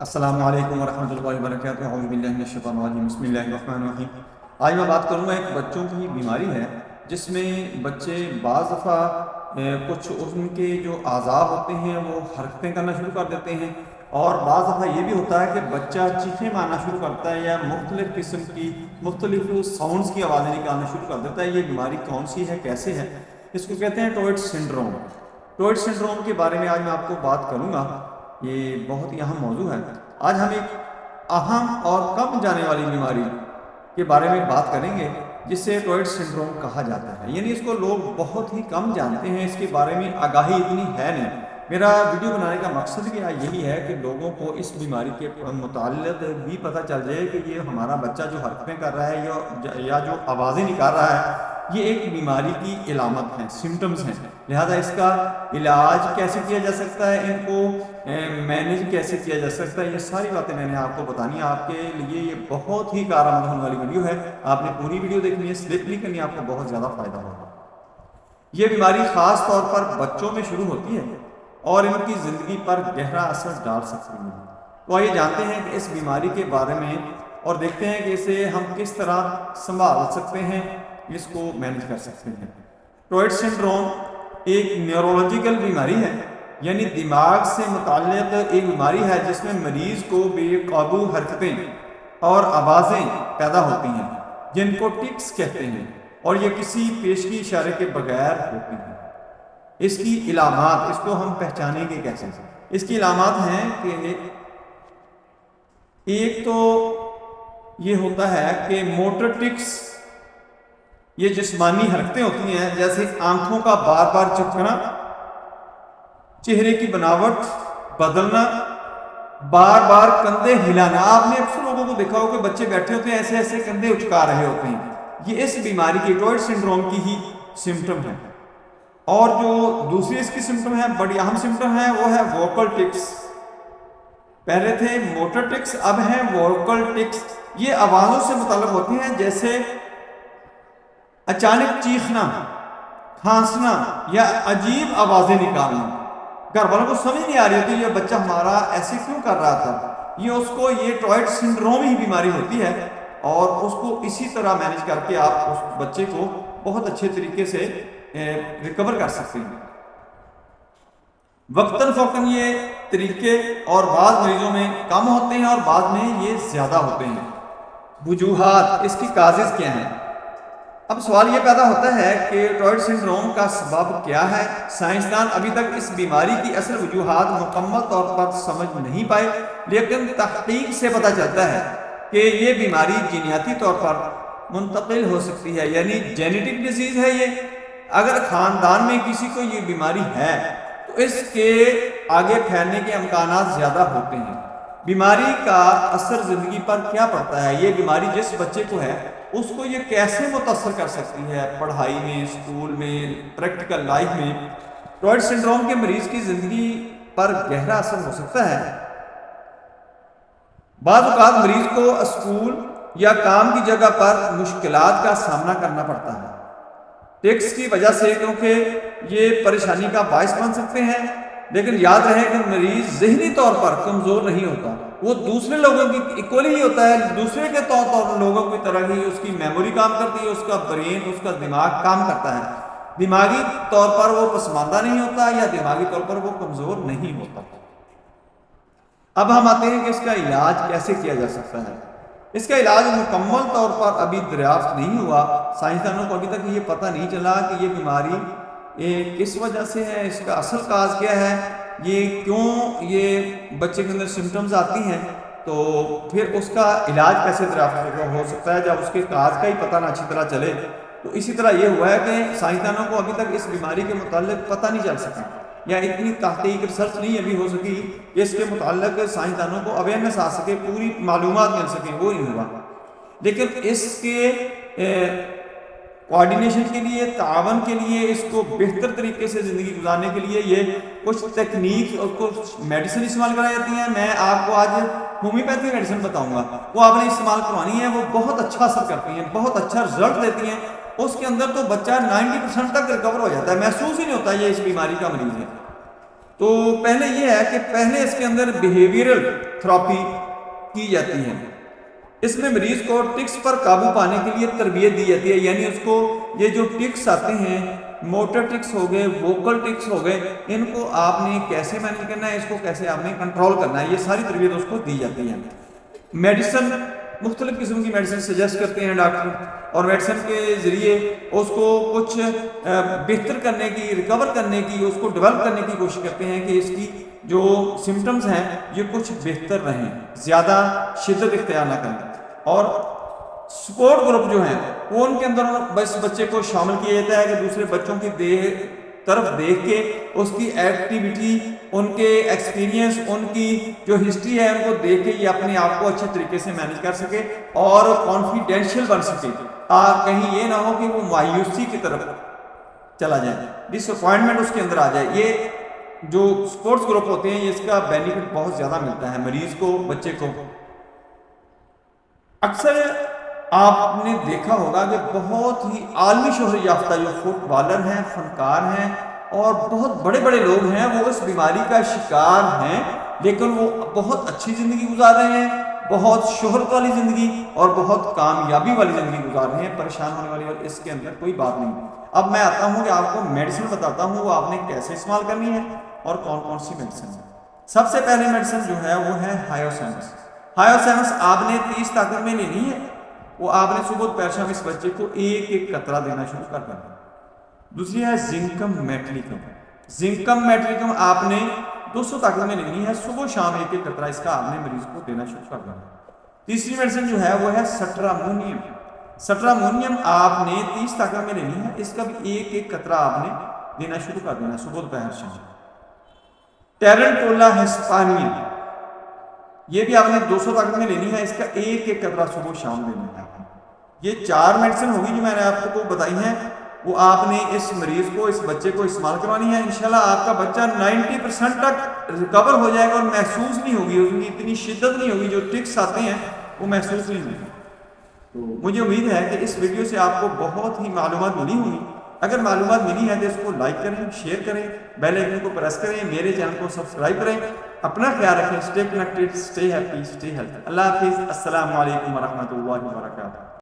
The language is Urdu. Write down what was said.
السلام علیکم ورحمۃ اللہ وبرکاتہ۔ اعوذ باللہ من الشیطان الرجیم، بسم اللہ الرحمن الرحیم۔ آج میں بات کروں گا ایک بچوں کی بیماری ہے جس میں بچے بعض دفعہ کچھ ان کے جو اعضاء ہوتے ہیں وہ حرکتیں کرنا شروع کر دیتے ہیں، اور بعض دفعہ یہ بھی ہوتا ہے کہ بچہ چیخیں مارنا شروع کرتا ہے یا مختلف قسم کی مختلف ساؤنڈز کی آوازیں نکالنا شروع کر دیتا ہے۔ یہ بیماری کون سی ہے، کیسے ہے؟ اس کو کہتے ہیں ٹوئٹ سنڈروم۔ ٹوئٹ سنڈروم کے بارے میں آج میں آپ کو بات کروں گا، یہ بہت ہی اہم موضوع ہے۔ آج ہم ایک اہم اور کم جانے والی بیماری کے بارے میں بات کریں گے جس سے ٹوئٹ سنڈروم کہا جاتا ہے، یعنی اس کو لوگ بہت ہی کم جانتے ہیں، اس کے بارے میں آگاہی اتنی ہے نہیں۔ میرا ویڈیو بنانے کا مقصد کیا یہی ہے کہ لوگوں کو اس بیماری کے متعلق بھی پتہ چل جائے کہ یہ ہمارا بچہ جو حرکتیں کر رہا ہے یا جو آوازیں نکال رہا ہے یہ ایک بیماری کی علامت ہیں، سمٹمز ہیں، لہذا اس کا علاج کیسے کیا جا سکتا ہے، ان کو مینیج کیسے کیا جا سکتا ہے، یہ ساری باتیں میں نے آپ کو بتانی ہے۔ آپ کے لیے یہ بہت ہی کارآمد ہونے والی ویڈیو ہے، آپ نے پوری ویڈیو دیکھنی ہے، سلپ نہیں کرنی، آپ کو بہت زیادہ فائدہ ہوگا۔ یہ بیماری خاص طور پر بچوں میں شروع ہوتی ہے اور ان کی زندگی پر گہرا اثر ڈال سکتی ہے۔ تو آئیے جانتے ہیں کہ اس بیماری کے بارے میں اور دیکھتے ہیں کہ اسے ہم کس طرح سنبھال سکتے ہیں، اس کو مینیج کر سکتے ہیں۔ ٹوئٹ سنڈروم ایک نیورولوجیکل بیماری ہے، یعنی دماغ سے متعلق ایک بیماری ہے جس میں مریض کو بے قابو حرکتیں اور آوازیں پیدا ہوتی ہیں جن کو ٹکس کہتے ہیں، اور یہ کسی پیشگی اشارے کے بغیر ہوتی ہیں۔ اس کی علامات، اس کو ہم پہچانیں گے کیسے؟ اس کی علامات ہیں کہ ایک تو یہ ہوتا ہے کہ موٹر ٹکس، یہ جسمانی حرکتیں ہوتی ہیں جیسے آنکھوں کا بار بار چپکنا، چہرے کی بناوٹ بدلنا، بار بار کندھے ہلانا۔ آپ نے اکثر لوگوں کو دیکھا ہو کہ بچے بیٹھے ہوتے ہیں ایسے ایسے کندھے اچکا رہے ہوتے ہیں، یہ اس بیماری کی ٹوئٹ سنڈروم کی ہی سمٹم ہے۔ اور جو دوسری اس کی سمٹم ہے، بڑی اہم سمٹم ہے، وہ ہے ووکل ٹکس۔ پہلے تھے موٹر ٹکس، اب ہیں ووکل ٹکس۔ یہ آوازوں سے متعلق ہوتی ہیں، جیسے اچانک چیخنا، کھانسنا یا عجیب آوازیں نکالنا۔ گھر والوں کو سمجھ نہیں آ رہی ہوتی یہ بچہ ہمارا ایسے کیوں کر رہا تھا، یہ ٹوئٹ سنڈروم ہی بیماری ہوتی ہے، اور اس کو اسی طرح مینیج کر کے آپ اس بچے کو بہت اچھے طریقے سے ریکور کر سکتے ہیں۔ وقتاً فوقتاً یہ طریقے اور بعض مریضوں میں کم ہوتے ہیں اور بعض میں یہ زیادہ ہوتے ہیں۔ وجوہات، اس کی کازز کیا ہیں؟ اب سوال یہ پیدا ہوتا ہے کہ ٹوئٹ سنڈروم کا سبب کیا ہے؟ سائنسدان ابھی تک اس بیماری کی اصل وجوہات مکمل طور پر سمجھ نہیں پائے، لیکن تحقیق سے پتہ چلتا ہے کہ یہ بیماری جینیاتی طور پر منتقل ہو سکتی ہے، یعنی جینیٹک ڈیزیز ہے یہ۔ اگر خاندان میں کسی کو یہ بیماری ہے تو اس کے آگے پھیلنے کے امکانات زیادہ ہوتے ہیں۔ بیماری کا اثر زندگی پر کیا پڑتا ہے؟ یہ بیماری جس بچے کو ہے اس کو یہ کیسے متاثر کر سکتی ہے پڑھائی میں، اسکول میں، پریکٹیکل لائف میں؟ ٹوئٹ سنڈروم کے مریض کی زندگی پر گہرا اثر ہو سکتا ہے۔ بعض اوقات مریض کو اسکول یا کام کی جگہ پر مشکلات کا سامنا کرنا پڑتا ہے ٹکس کی وجہ سے، کیونکہ یہ پریشانی کا باعث بن سکتے ہیں۔ لیکن یاد رہے کہ مریض ذہنی طور پر کمزور نہیں ہوتا، وہ دوسرے لوگوں کی ایکولی ہی ہوتا ہے، دوسرے کے طور لوگوں کی طرح ہی اس کی میموری کام کرتی ہے، اس کا برین، اس کا دماغ کام کرتا ہے۔ دماغی طور پر وہ پسماندہ نہیں ہوتا یا دماغی طور پر وہ کمزور نہیں ہوتا۔ اب ہم آتے ہیں کہ اس کا علاج کیسے کیا جا سکتا ہے۔ اس کا علاج مکمل طور پر ابھی دریافت نہیں ہوا، سائنسدانوں کو ابھی تک یہ پتہ نہیں چلا کہ یہ بیماری کس وجہ سے ہے، اس کا اصل کاز کیا ہے، یہ کیوں یہ بچے کے اندر سمٹمز آتی ہیں، تو پھر اس کا علاج کیسے دریافت ہو سکتا ہے جب اس کے کاز کا ہی پتہ نہ اچھی طرح چلے۔ تو اسی طرح یہ ہوا ہے کہ سائنسدانوں کو ابھی تک اس بیماری کے متعلق پتہ نہیں چل سکا، یا اتنی تحقیق ریسرچ نہیں ابھی ہو سکی کہ اس کے متعلق سائنسدانوں کو اویئرنیس آ سکے، پوری معلومات مل سکیں، وہ نہیں ہوا۔ لیکن اس کے کوارڈینیشن کے لیے، تعاون کے لیے، اس کو بہتر طریقے سے زندگی گزارنے کے لیے یہ کچھ تکنیک اور کچھ میڈیسن استعمال کرائی جاتی ہیں۔ میں آپ کو آج ہومیوپیتھی میڈیسن بتاؤں گا، وہ آپ نے استعمال کروانی ہے، وہ بہت اچھا اثر کرتی ہیں، بہت اچھا رزلٹ دیتی ہیں۔ اس کے اندر تو بچہ 90% تک ریکور ہو جاتا ہے، محسوس ہی نہیں ہوتا یہ اس بیماری کا مریض ہے۔ تو پہلے یہ ہے کہ پہلے اس کے اندر بیہیویئرل تھراپی کی جاتی ہے. اس میں مریض کو ٹکس پر قابو پانے کے لیے تربیت دی جاتی ہے، یعنی اس کو یہ جو ٹکس آتے ہیں، موٹر ٹکس ہو گئے، ووکل ٹکس ہو گئے، ان کو آپ نے کیسے مینیج کرنا ہے، اس کو کیسے آپ نے کنٹرول کرنا ہے، یہ ساری تربیت اس کو دی جاتی ہے. میڈیسن، مختلف قسم کی میڈیسن سجیسٹ کرتے ہیں ڈاکٹر، اور میڈیسن کے ذریعے اس کو کچھ بہتر کرنے کی، ریکور کرنے کی، اس کو ڈیولپ کرنے کی کوشش کرتے ہیں کہ اس کی جو سمٹمز ہیں یہ کچھ بہتر رہیں، زیادہ شدت اختیار نہ کریں. اور سپورٹ گروپ جو ہیں وہ ان کے اندر بس بچے کو شامل کیا جاتا ہے کہ دوسرے بچوں کی طرف دیکھ کے اس کی ایکٹیویٹی، ان کے ایکسپیرینس، ان کی جو ہسٹری ہے ان کو دیکھ کے یہ اپنے آپ کو اچھے طریقے سے مینیج کر سکے اور کانفیڈینشیل بن سکے. کہیں یہ نہ ہو کہ وہ مایوسی کی طرف چلا جائے، ڈس اپوائنٹمنٹ اس کے اندر آ جائے. یہ جو سپورٹس گروپ ہوتے ہیں اس کا بینیفٹ بہت زیادہ ملتا ہے مریض کو، بچے کو. اکثر آپ نے دیکھا ہوگا کہ بہت ہی عالمی شہرت یافتہ جو فٹ بالر ہیں، فنکار ہیں اور بہت بڑے بڑے لوگ ہیں، وہ اس بیماری کا شکار ہیں، لیکن وہ بہت اچھی زندگی گزار رہے ہیں، بہت شہرت والی زندگی اور بہت کامیابی والی زندگی گزار رہے ہیں، پریشان ہونے والی، اور اس کے اندر کوئی بات نہیں. اب میں آتا ہوں کہ آپ کو میڈیسن بتاتا ہوں، وہ آپ نے کیسے استعمال کرنی ہے اور کون کون سی میڈیسن ہے. سب سے پہلے میڈیسن جو ہے وہ ہے ہائیوسینس. ہائیوسینس آپ نے 30 طاقت میں لینی ہے، وہ آپ نے صبح دوپہر شام اس بچے کو ایک ایک قطرہ دینا شروع کر دینا. دوسری ہے زنکم میٹلیکم. زنکم میٹلیکم آپ نے 200 طاقت میں لینی ہے، صبح شام ایک ایک قطرہ اس کا آپ نے مریض کو دینا شروع کر دینا. تیسری میڈیسن جو ہے وہ ہے سٹرامونیم. سٹرامونیم آپ نے 30 طاقت میں لینی ہے، اس کا بھی ایک ایک قطرہ آپ نے دینا شروع کر دینا صبح دوپہر شام. ٹیرنٹولا ہسپانیم، یہ بھی آپ نے 200 طاقت میں لینی ہے، اس کا ایک ایک قطرہ صبح شام دینا ہے. یہ 4 میڈیسن ہوگی جو میں نے آپ کو بتائی ہیں، وہ آپ نے اس مریض کو، اس بچے کو استعمال کروانی ہے. انشاءاللہ آپ کا بچہ 90% تک ریکور ہو جائے گا اور محسوس نہیں ہوگی، اس کی اتنی شدت نہیں ہوگی، جو ٹکس آتے ہیں وہ محسوس نہیں ہوگی. تو مجھے امید ہے کہ اس ویڈیو سے آپ کو بہت ہی معلومات ملی ہوئی. اگر معلومات ملی ہے تو اس کو لائک کریں، شیئر کریں، بیل آئکن کو پریس کریں، میرے چینل کو سبسکرائب کریں. اپنا خیال رکھیں. Stay connected, stay happy, stay healthy. اللہ حافظ. السلام علیکم ورحمۃ اللہ وبرکاتہ.